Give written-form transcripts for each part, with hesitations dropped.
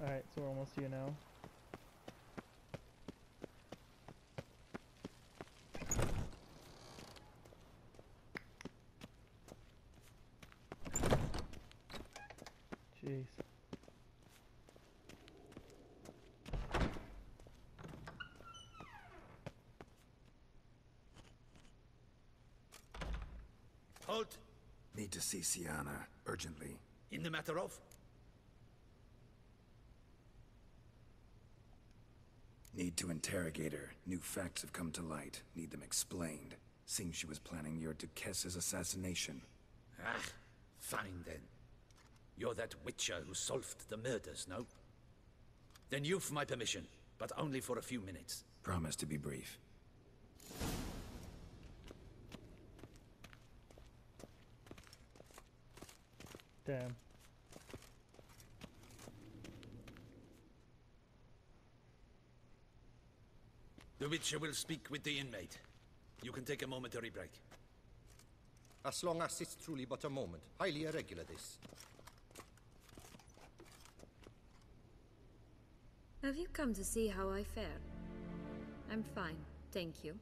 Alright, so we're almost here now. Jeez. Halt! Need to see Sienna, urgently. In the matter of? Need to interrogate her. New facts have come to light. Need them explained. Seems she was planning your Duquesse's assassination. Ah, fine then. You're that witcher who solved the murders, no? Then you've my permission, but only for a few minutes. Promise to be brief. Damn. The Witcher will speak with the inmate. You can take a momentary break. As long as it's truly but a moment. Highly irregular, this. Have you come to see how I fare? I'm fine, thank you.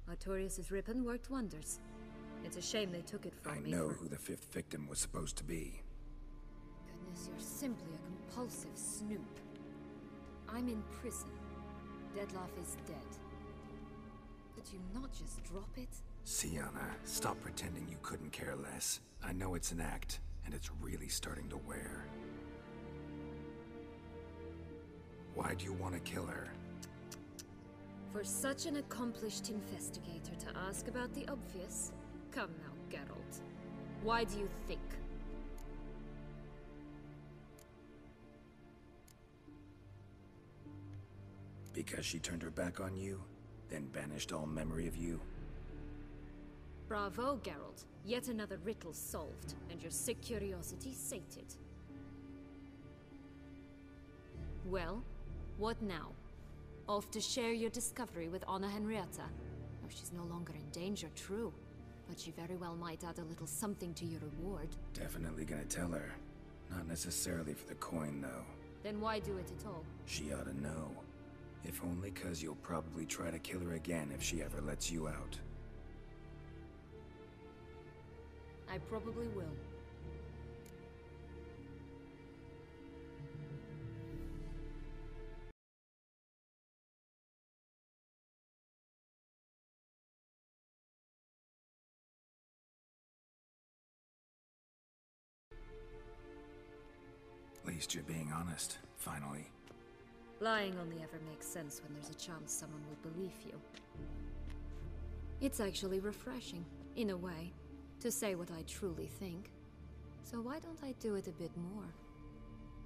Artorius' ribbon worked wonders. It's a shame they took it from me. I know who the fifth victim was supposed to be. Goodness, you're simply a compulsive snoop. I'm in prison. Deadloff is dead. Could you not just drop it? Sienna, stop pretending you couldn't care less. I know it's an act, and it's really starting to wear. Why do you want to kill her? For such an accomplished investigator to ask about the obvious? Come now, Geralt. Why do you think? Because she turned her back on you, then banished all memory of you? Bravo, Geralt. Yet another riddle solved, and your sick curiosity sated. Well, what now? Off to share your discovery with Anna Henrietta? Oh, she's no longer in danger, true. But she very well might add a little something to your reward. Definitely gonna tell her. Not necessarily for the coin, though. Then why do it at all? She ought to know. If only 'cause you'll probably try to kill her again if she ever lets you out. I probably will. At least you're being honest, finally. Lying only ever makes sense when there's a chance someone will believe you. It's actually refreshing, in a way, to say what I truly think. So why don't I do it a bit more?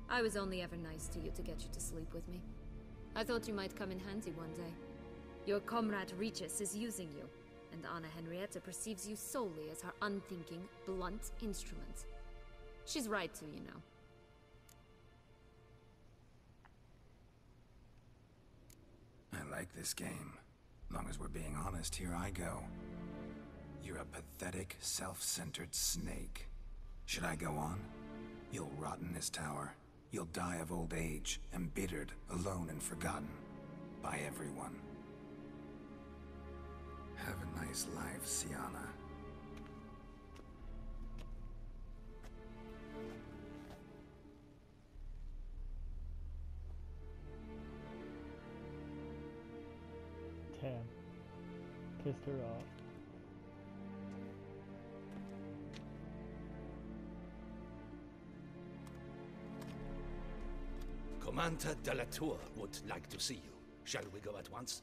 I was only ever nice to you to get you to sleep with me. I thought you might come in handy one day. Your comrade Regis is using you, and Anna Henrietta perceives you solely as her unthinking, blunt instrument. She's right to, you know. I like this game. Long as we're being honest, here I go. You're a pathetic, self-centered snake. Should I go on? You'll rot in this tower. You'll die of old age, embittered, alone and forgotten. By everyone. Have a nice life, Sienna. Damn. Pissed her off. Commander de la Tour would like to see you. Shall we go at once?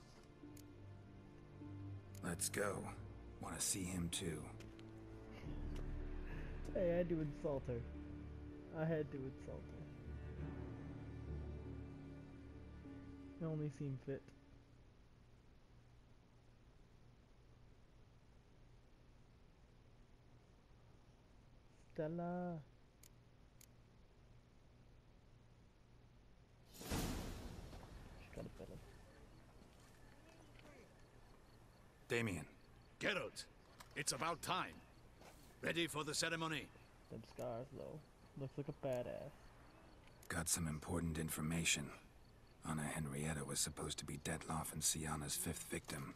Let's go. Want to see him too. Hey, I had to insult her. I had to insult her. It only seemed fit. Stella. She got a better. Damien. Geralt, it's about time. Ready for the ceremony? Them scars though. Looks like a badass. Got Got some important information. Anna Henrietta was supposed to be Detloff and Sienna's 5th victim.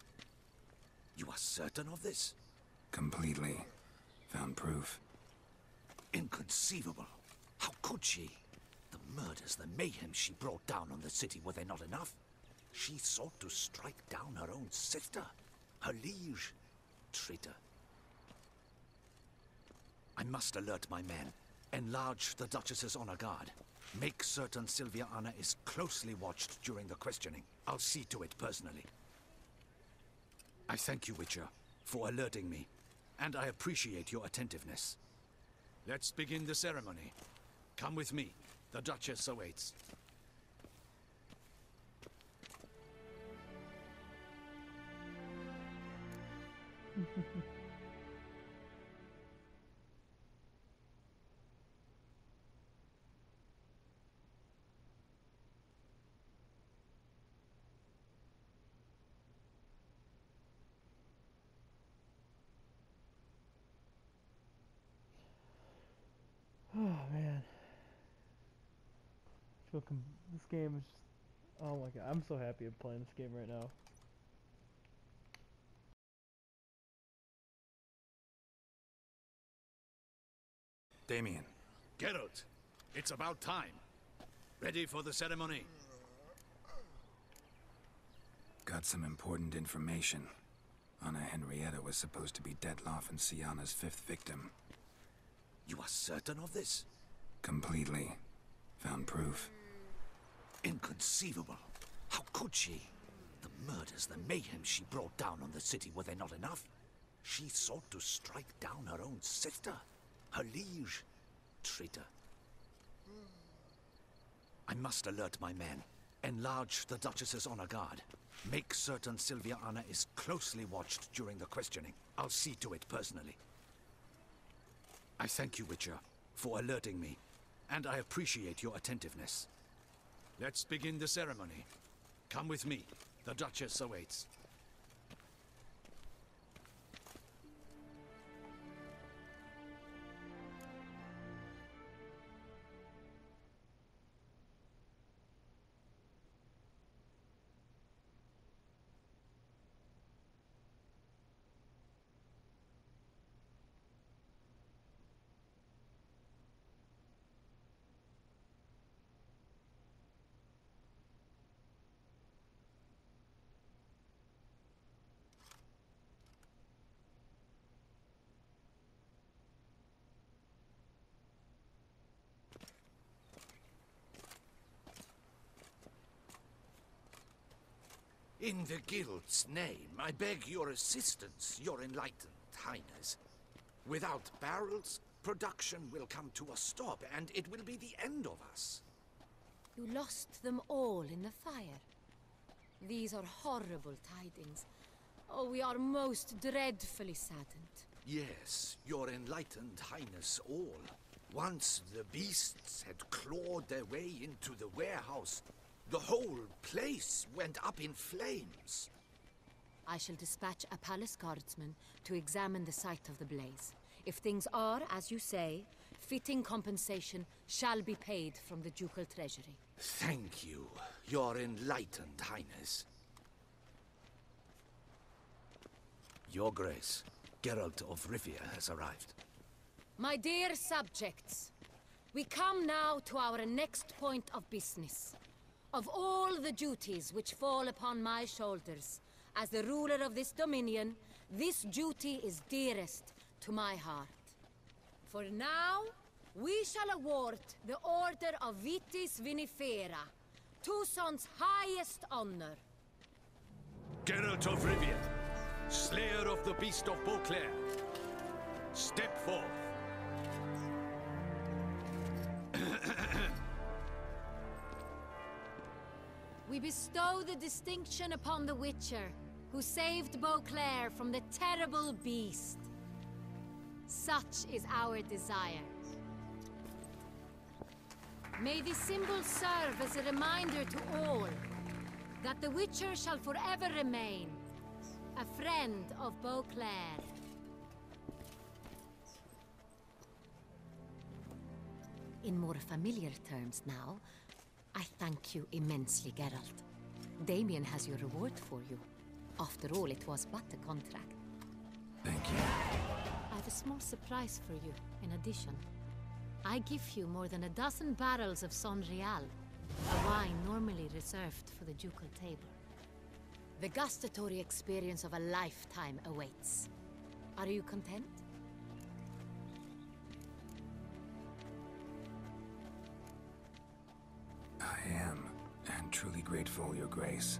You are certain of this? Completely. Found proof. Inconceivable. How could she? The murders, the mayhem she brought down on the city, were they not enough? She sought to strike down her own sister, her liege. Traitor. I must alert my men. Enlarge the Duchess's honor guard. Make certain Sylvia Anna is closely watched during the questioning. I'll see to it personally. I thank you, Witcher, for alerting me, and I appreciate your attentiveness. Let's begin the ceremony. Come with me. The Duchess awaits. Oh man, this game is just, oh my god, I'm so happy I'm playing this game right now. Damien. Geralt, it's about time. Ready for the ceremony? Got some important information. Anna Henrietta was supposed to be Detloff and Sienna's 5th victim. You are certain of this? Completely. Found proof. Inconceivable. How could she? The murders, the mayhem she brought down on the city, were they not enough? She sought to strike down her own sister, her liege. Traitor. I must alert my men. Enlarge the Duchess's honor guard. Make certain Sylvia Anna is closely watched during the questioning. I'll see to it personally. I thank you, Witcher, for alerting me, and I appreciate your attentiveness. Let's begin the ceremony. Come with me. The Duchess awaits. In the Guild's name, I beg your assistance, your enlightened highness. Without barrels, production will come to a stop, and it will be the end of us. You lost them all in the fire. These are horrible tidings. Oh, we are most dreadfully saddened. Yes, your enlightened highness all. Once the beasts had clawed their way into the warehouse, the whole place went up in flames. I shall dispatch a palace guardsman to examine the site of the blaze. If things are, as you say, fitting compensation shall be paid from the ducal treasury. Thank you, your enlightened highness. Your Grace, Geralt of Rivia has arrived. My dear subjects, we come now to our next point of business. Of all the duties which fall upon my shoulders, as the ruler of this dominion, this duty is dearest to my heart. For now, we shall award the Order of Vitis Vinifera, Tucson's highest honor. Geralt of Rivia, slayer of the beast of Beauclair, step forth. We bestow the distinction upon the Witcher, who saved Beauclair from the terrible beast. Such is our desire. May this symbol serve as a reminder to all that the Witcher shall forever remain a friend of Beauclair. in more familiar terms now, I thank you immensely, Geralt. Damien has your reward for you. After all, it was but a contract. Thank you. I have a small surprise for you, in addition. I give you more than a dozen barrels of Sonreal, a wine normally reserved for the ducal table. The gustatory experience of a lifetime awaits. Are you content? I am, and truly grateful, Your Grace.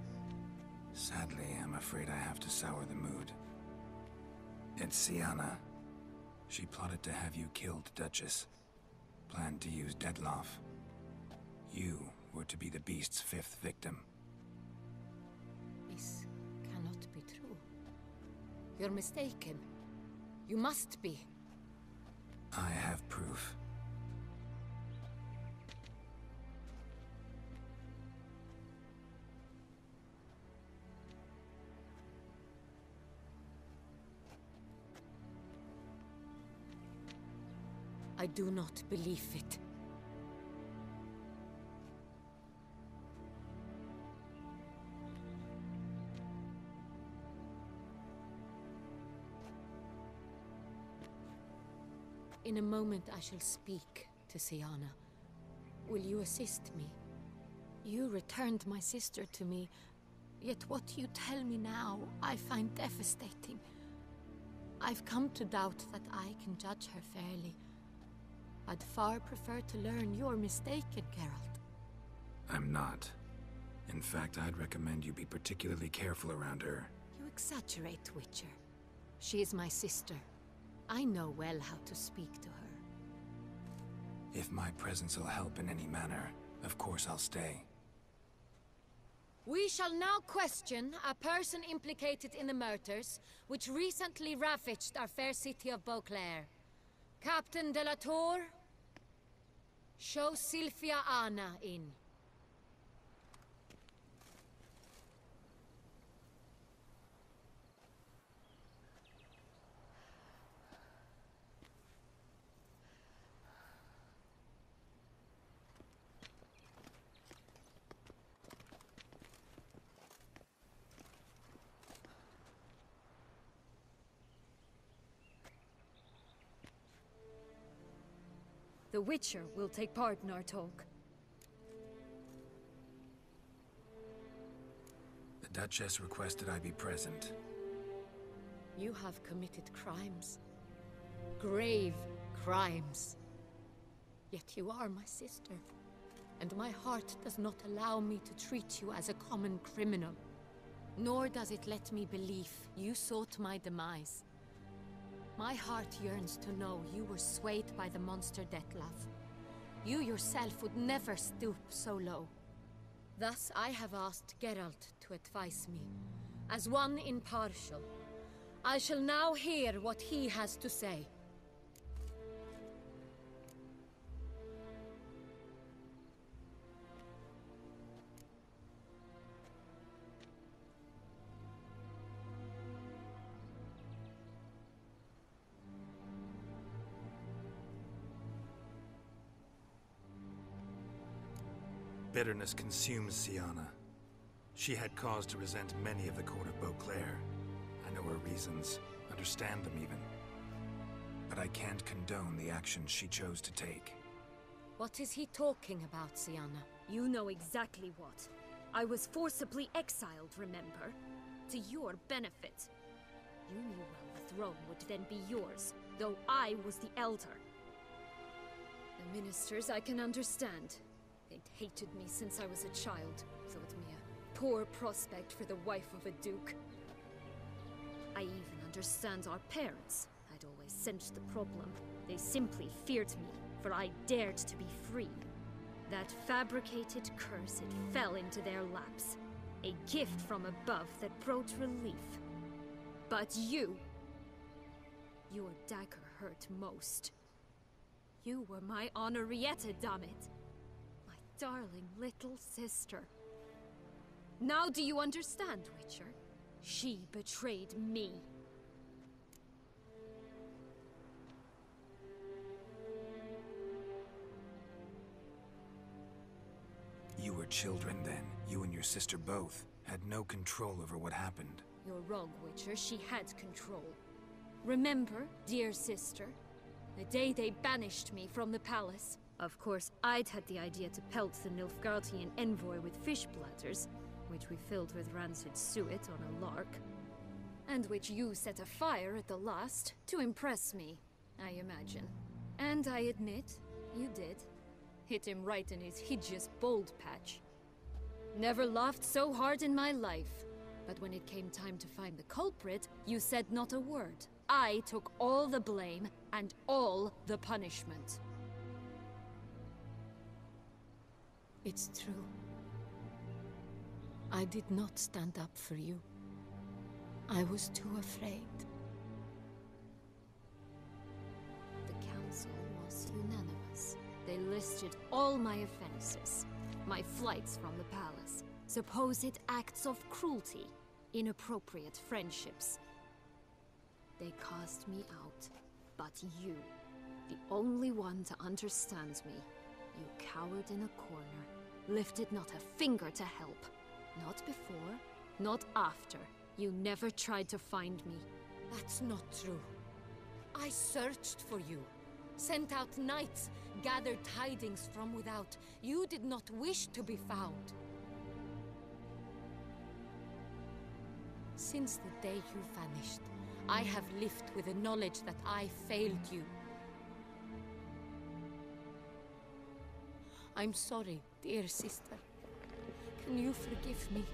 Sadly, I'm afraid I have to sour the mood. It's Sienna. She plotted to have you killed, Duchess. Planned to use Dettlaff. You were to be the beast's 5th victim. This cannot be true. You're mistaken. You must be. I have proof. I do not believe it. In a moment I shall speak to Sienna. Will you assist me? You returned my sister to me, yet what you tell me now I find devastating. I've come to doubt that I can judge her fairly. I'd far prefer to learn you're mistaken, Geralt. I'm not. In fact, I'd recommend you be particularly careful around her. You exaggerate, Witcher. She is my sister. I know well how to speak to her. If my presence will help in any manner, of course I'll stay. We shall now question a person implicated in the murders which recently ravaged our fair city of Beauclair. Captain de la Tour, show Sylvia Anna in. The Witcher will take part in our talk. The Duchess requested I be present. You have committed crimes. Grave crimes. Yet you are my sister, and my heart does not allow me to treat you as a common criminal. Nor does it let me believe you sought my demise. My heart yearns to know you were swayed by the monster Dettlaff. You yourself would never stoop so low. Thus I have asked Geralt to advise me, as one impartial. I shall now hear what he has to say. Bitterness consumes Sienna. She had cause to resent many of the court of Beauclair. I know her reasons, understand them even. But I can't condone the actions she chose to take. What is he talking about, Sienna? You know exactly what. I was forcibly exiled, remember? To your benefit. You knew well the throne would then be yours, though I was the elder. The ministers I can understand. They'd hated me since I was a child, thought me a poor prospect for the wife of a duke. I even understand our parents. I'd always sensed the problem. They simply feared me, for I dared to be free. That fabricated curse, it fell into their laps. A gift from above that brought relief. But you... your dagger hurt most. You were my Henrietta, damn it. Darling little sister. Now do you understand, Witcher? She betrayed me. You were children then. You and your sister both had no control over what happened. You're wrong, Witcher. She had control. Remember, dear sister, the day they banished me from the palace? Of course, I'd had the idea to pelt the Nilfgaardian envoy with fish bladders, which we filled with rancid suet on a lark, and which you set afire at the last to impress me, I imagine. And I admit, you did. Hit him right in his hideous bald patch. Never laughed so hard in my life. But when it came time to find the culprit, you said not a word. I took all the blame and all the punishment. It's true. I did not stand up for you. I was too afraid. The council was unanimous. They listed all my offenses. My flights from the palace, supposed acts of cruelty, inappropriate friendships. They cast me out, but you, the only one to understand me, you cowered in a corner, lifted not a finger to help. Not before, not after. You never tried to find me. That's not true. I searched for you, sent out knights, gathered tidings from without. You did not wish to be found. Since the day you vanished, I have lived with the knowledge that I failed you. I'm sorry, dear sister. Can you forgive me?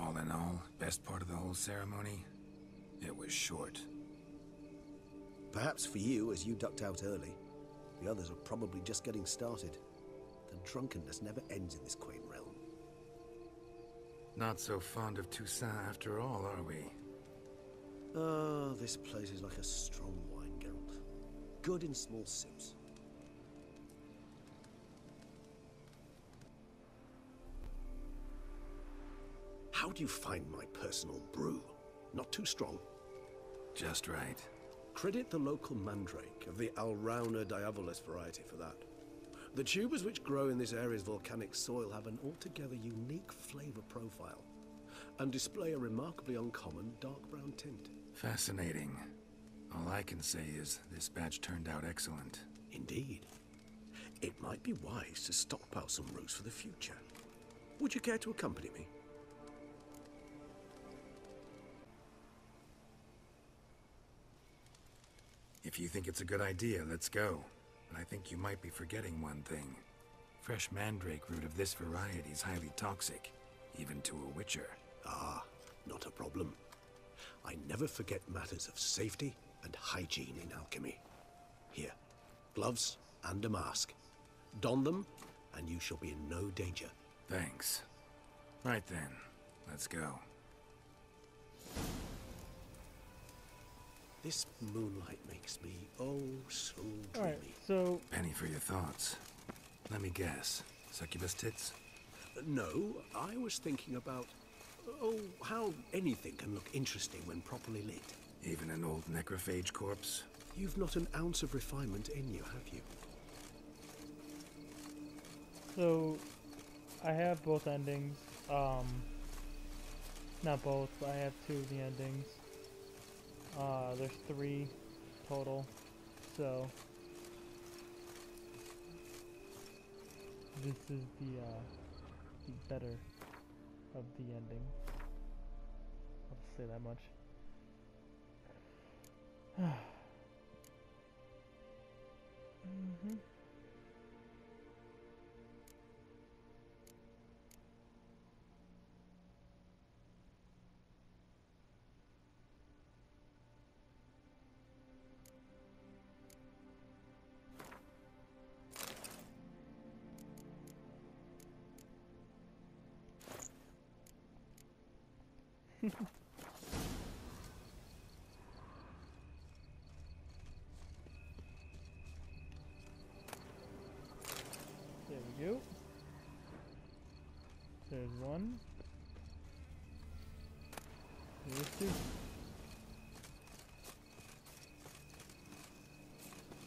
All in all, best part of the whole ceremony? It was short. Perhaps for you, as you ducked out early. The others are probably just getting started. The drunkenness never ends in this quaint realm. Not so fond of Toussaint after all, are we? Oh, this place is like a strong wine, Geralt. Good in small sips. How do you find my personal brew? Not too strong? Just right. Credit the local mandrake of the Alrauna diavolis variety for that. The tubers which grow in this area's volcanic soil have an altogether unique flavor profile and display a remarkably uncommon dark brown tint. Fascinating. All I can say is this batch turned out excellent. Indeed. It might be wise to stockpile some roots for the future. Would you care to accompany me? If you think it's a good idea, let's go. But I think you might be forgetting one thing. Fresh mandrake root of this variety is highly toxic, even to a witcher. Ah, not a problem. I never forget matters of safety and hygiene in alchemy. Here, gloves and a mask. Don them, and you shall be in no danger. Thanks. Right then, let's go. This moonlight makes me oh so All right. dreamy. So, Penny for your thoughts. Let me guess. Succubus tits? No, I was thinking about, how anything can look interesting when properly lit. Even an old necrophage corpse? You've not an ounce of refinement in you, have you? so I have both endings. Not both, but I have two of the endings. There's 3 total. So this is the better of the ending. I'll say that much. Mm-hmm. There we go. There's 1. There's 2.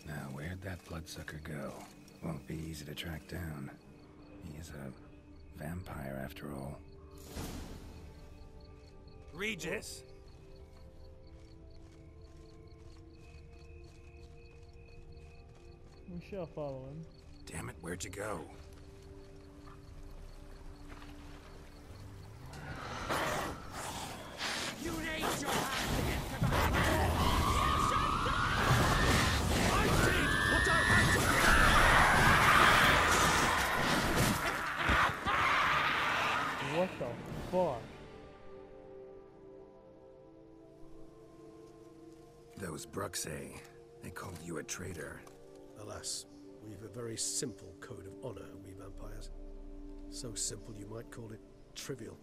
Now, where'd that bloodsucker go? Won't be easy to track down. He is a vampire after all. Regis! We shall follow him. Damn it, where'd you go? You raise your hand against the I did what I had to do! What the fuck? Those Bruxay, they called you a traitor. Alas, we've a very simple code of honor, we vampires. So simple you might call it trivial.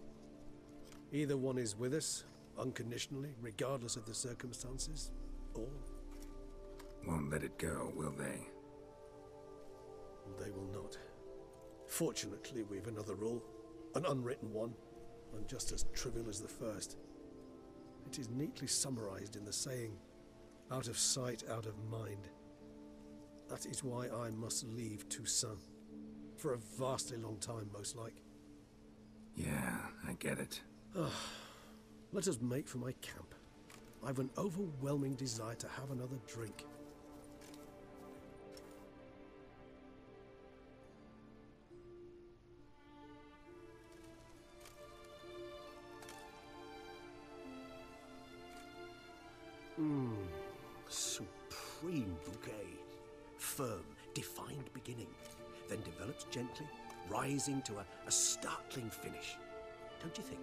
Either one is with us, unconditionally, regardless of the circumstances, or... Won't let it go, will they? they will not. Fortunately, we've another rule, an unwritten one, and just as trivial as the first. It is neatly summarized in the saying, out of sight, out of mind. That is why I must leave Toussaint. For a vastly long time, most like. Yeah, I get it. Let us make for my camp. I've an overwhelming desire to have another drink. Supreme bouquet. Firm, defined beginning, then develops gently, rising to a startling finish. Don't you think?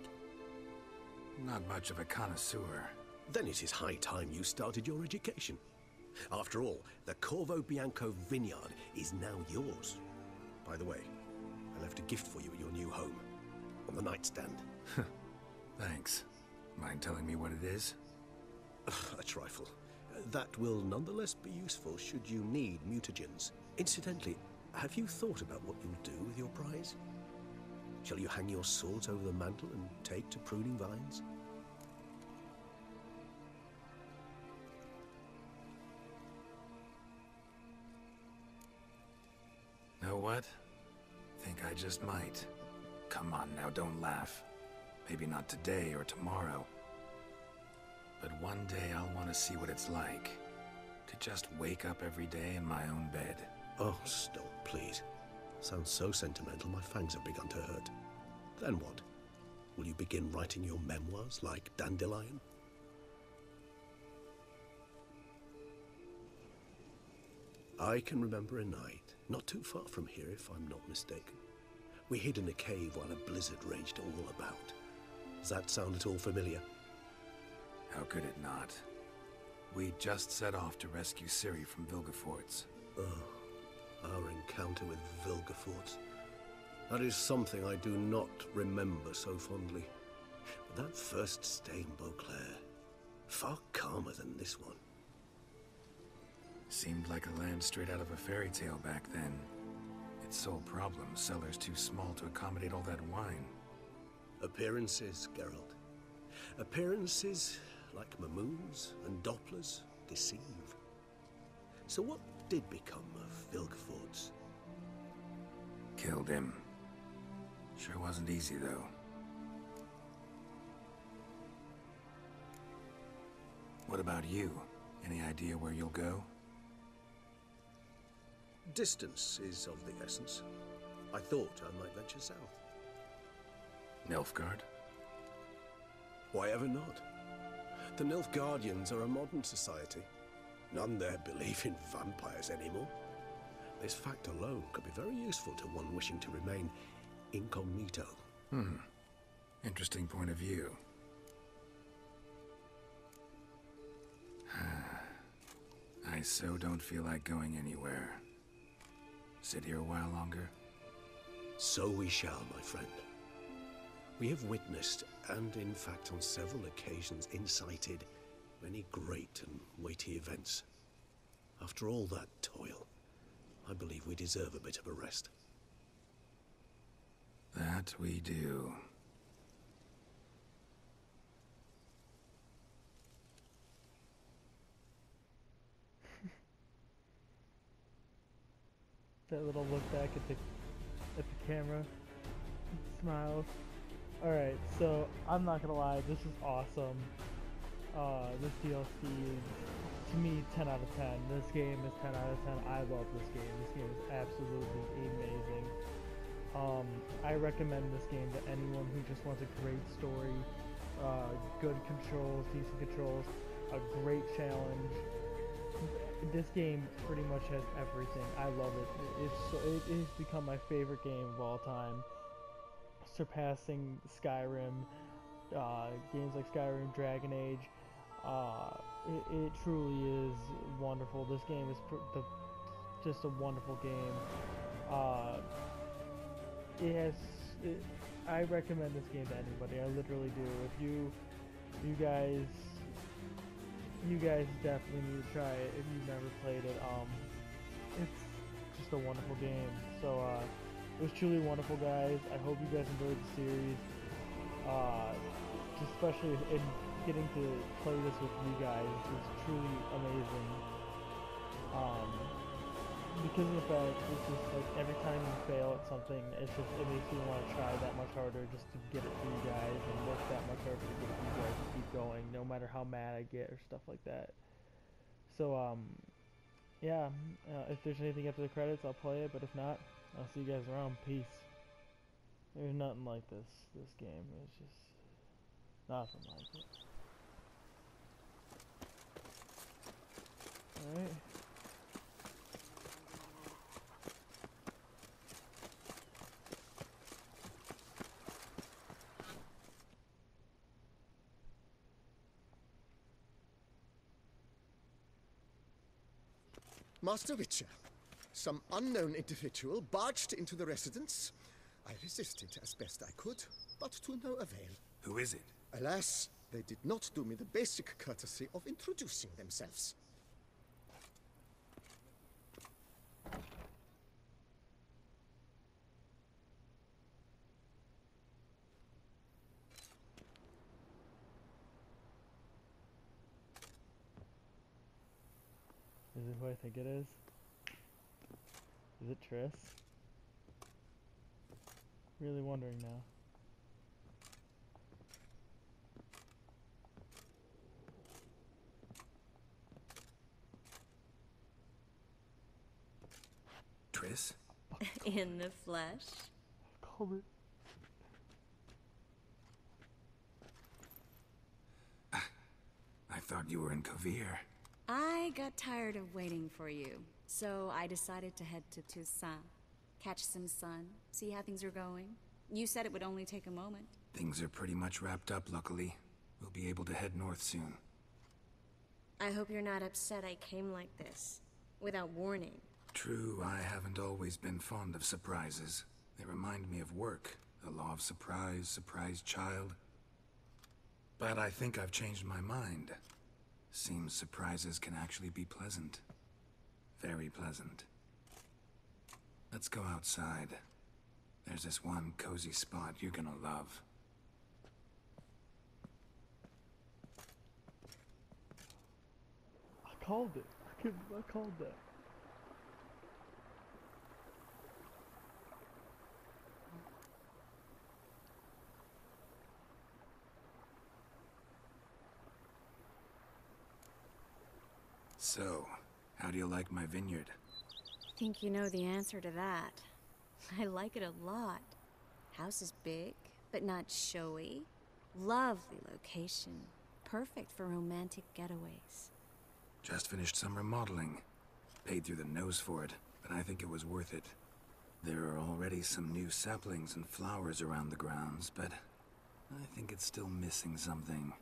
Not much of a connoisseur. Then it is high time you started your education. After all, the Corvo Bianco vineyard is now yours. By the way, I left a gift for you at your new home, on the nightstand. Thanks. Mind telling me what it is? A trifle. That will nonetheless be useful should you need mutagens. Incidentally, have you thought about what you'll do with your prize? Shall you hang your swords over the mantle and take to pruning vines? Know what? Think I just might. Come on now, don't laugh. Maybe not today or tomorrow. But one day I'll want to see what it's like. To just wake up every day in my own bed. Oh, stop, please. Sounds so sentimental, my fangs have begun to hurt. Then what? Will you begin writing your memoirs like Dandelion? I can remember a night, not too far from here if I'm not mistaken. We hid in a cave while a blizzard raged all about. Does that sound at all familiar? How could it not? We just set off to rescue Ciri from Vilgefortz. Oh, our encounter with Vilgefortz. That is something I do not remember so fondly. But that first stay in Beauclair, far calmer than this one. Seemed like a land straight out of a fairy tale back then. Its sole problem, cellars too small to accommodate all that wine. Appearances, Geralt. Appearances, like Mamoons and Dopplers, deceive. So what did become of Vilgefortz? Killed him. Sure wasn't easy, though. What about you? Any idea where you'll go? Distance is of the essence. I thought I might venture south. Nilfgaard? Why ever not? The Nilfgaardians are a modern society. None there believe in vampires anymore. This fact alone could be very useful to one wishing to remain incognito. Interesting point of view. I so don't feel like going anywhere. Sit here a while longer? So we shall, my friend. We have witnessed, and in fact on several occasions incited, many great and weighty events. After all that toil, I believe we deserve a bit of a rest. That we do. That little look back at the camera, smiles. All right, so I'm not gonna lie, this is awesome. This DLC is, to me, 10 out of 10. This game is 10 out of 10. I love this game. This game is absolutely amazing. I recommend this game to anyone who just wants a great story, good controls, decent controls, a great challenge. This game pretty much has everything. I love it. It has become my favorite game of all time, surpassing Skyrim, games like Skyrim, Dragon Age. It truly is wonderful. This game is just a wonderful game. I recommend this game to anybody. I literally do. If you guys definitely need to try it if you've never played it. It's just a wonderful game. So it was truly wonderful, guys. I hope you guys enjoyed the series. Especially in getting to play this with you guys is truly amazing. Because of the fact it's just like every time you fail at something, it makes you want to try that much harder just to get it for you guys, and work that much harder to get it for you guys to keep going, no matter how mad I get or stuff like that. So yeah, if there's anything after the credits, I'll play it, but if not, I'll see you guys around. Peace. There's nothing like this game. It's just nothing like it. Alright. Master Witcher, some unknown individual barged into the residence. I resisted as best I could, but to no avail. Who is it? Alas, they did not do me the basic courtesy of introducing themselves. Is it who I think it is? Is it Triss? Really wondering now. Triss? In the flesh? Call it. I thought you were in Kovir. I got tired of waiting for you, so I decided to head to Toussaint. Catch some sun, see how things are going. You said it would only take a moment. Things are pretty much wrapped up, luckily. We'll be able to head north soon. I hope you're not upset I came like this, without warning. True, I haven't always been fond of surprises. They remind me of work. The law of surprise, surprise child. But I think I've changed my mind. Seems surprises can actually be pleasant. Very pleasant. Let's go outside. There's this one cozy spot you're gonna love. I called it. I called that. So, how do you like my vineyard? I think you know the answer to that. I like it a lot. House is big, but not showy. Lovely location. Perfect for romantic getaways. Just finished some remodeling. Paid through the nose for it, but I think it was worth it. There are already some new saplings and flowers around the grounds, but I think it's still missing something.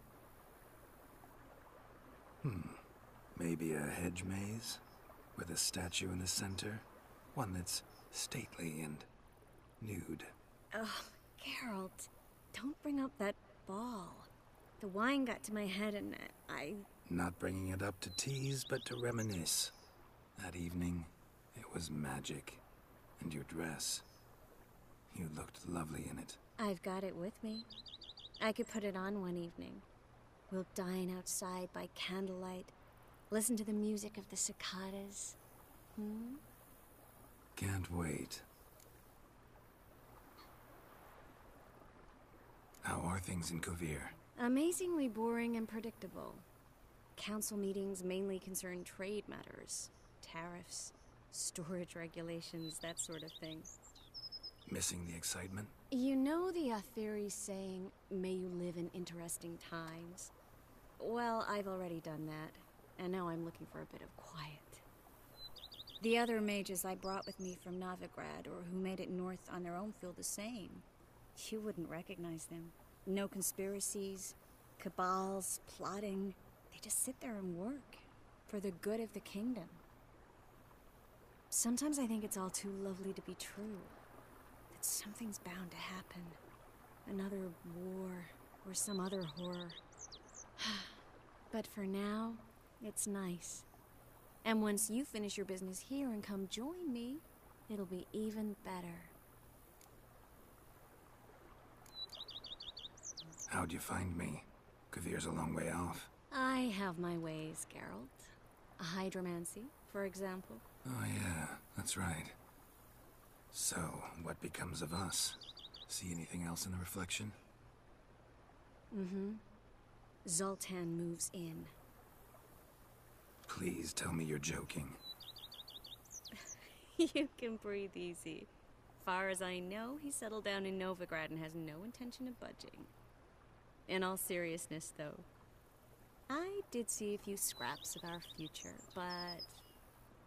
Maybe a hedge maze? With a statue in the center? One that's stately and nude. Ugh, Geralt, don't bring up that ball. The wine got to my head and I... Not bringing it up to tease, but to reminisce. That evening, it was magic. And your dress. You looked lovely in it. I've got it with me. I could put it on one evening. We'll dine outside by candlelight. Listen to the music of the cicadas. Can't wait. How are things in Kovir? Amazingly boring and predictable. Council meetings mainly concern trade matters. Tariffs, storage regulations, that sort of thing. Missing the excitement? You know the Aetheri's saying, may you live in interesting times? Well, I've already done that. And now I'm looking for a bit of quiet. The other mages I brought with me from Novigrad, or who made it north on their own, feel the same. You wouldn't recognize them. No conspiracies, cabals, plotting. They just sit there and work, for the good of the kingdom. Sometimes I think it's all too lovely to be true. That something's bound to happen. Another war, or some other horror. But for now, it's nice. And once you finish your business here and come join me, it'll be even better. How'd you find me? Kovir's a long way off. I have my ways, Geralt. Hydromancy, for example. Oh yeah, that's right. So, what becomes of us? See anything else in the reflection? Zoltan moves in. Please tell me you're joking. You can breathe easy. Far as I know, he settled down in Novigrad and has no intention of budging. In all seriousness, though, I did see a few scraps of our future, but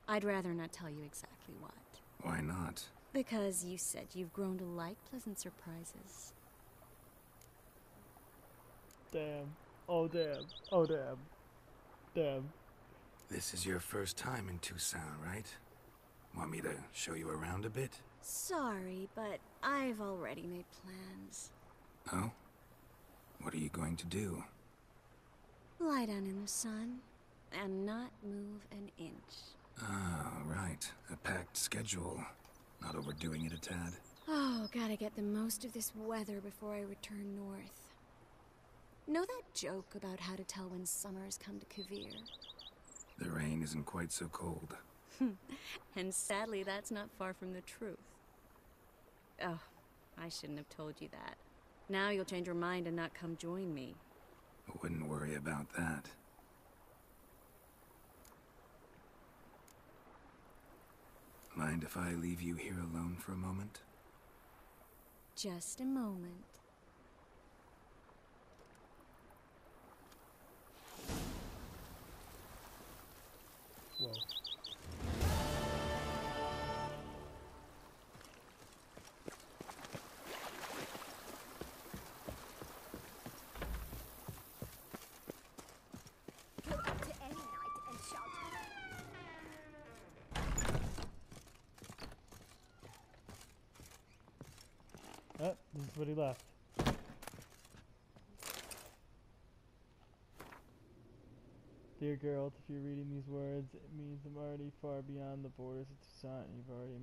I'd rather not tell you exactly what. Why not? Because you said you've grown to like pleasant surprises. Damn. Oh, damn. Oh, damn. Damn. This is your first time in Tucson, right? Want me to show you around a bit? Sorry, but I've already made plans. Oh? What are you going to do? Lie down in the sun and not move an inch. Ah, right. A packed schedule. Not overdoing it a tad. Oh, gotta get the most of this weather before I return north. Know that joke about how to tell when summer has come to Kovir? The rain isn't quite so cold. And sadly, that's not far from the truth. Oh, I shouldn't have told you that. Now you'll change your mind and not come join me. I wouldn't worry about that. Mind if I leave you here alone for a moment? Just a moment. Whoa. Go up to any knight and shout. Oh, this is what he left. Dear Geralt, if you're reading these words, it means I'm already far beyond the borders of Toussaint, and you've already...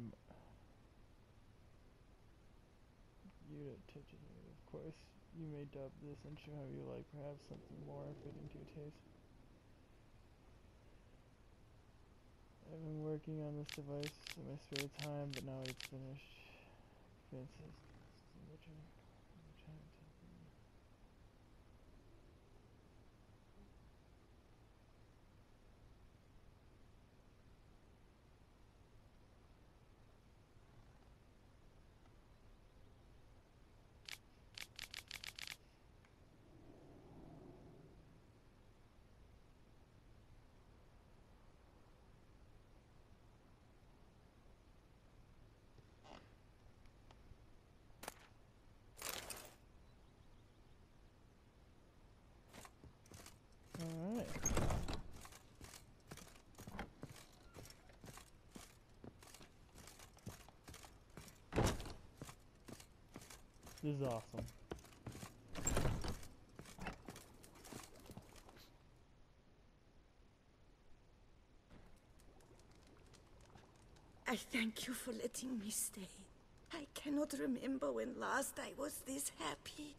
You touch it, of course. You may dub this intro how you like, perhaps something more fitting to your taste. I've been working on this device in my spare time, but now it's finished. Francis, alright. This is awesome. I thank you for letting me stay. I cannot remember when last I was this happy.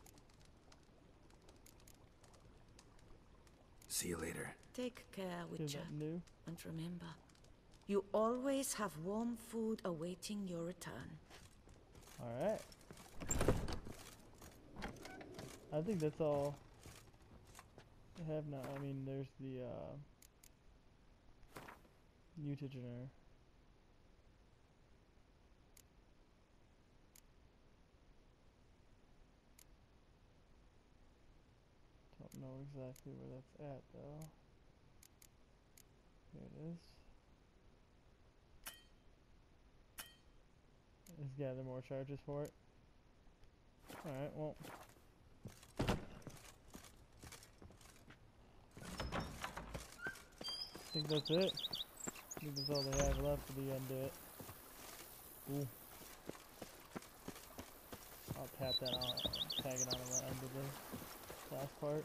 See you later. Take care, Is Witcher. that new? And remember, you always have warm food awaiting your return. Alright. I think that's all I have now. I mean, there's the mutagener. Don't know exactly where that's at though. Here it is. Let's gather more charges for it. Alright, well. I think that's it. I think that's all they have left for the end of it. Ooh. I'll tap that on, tag it on the end of the last part.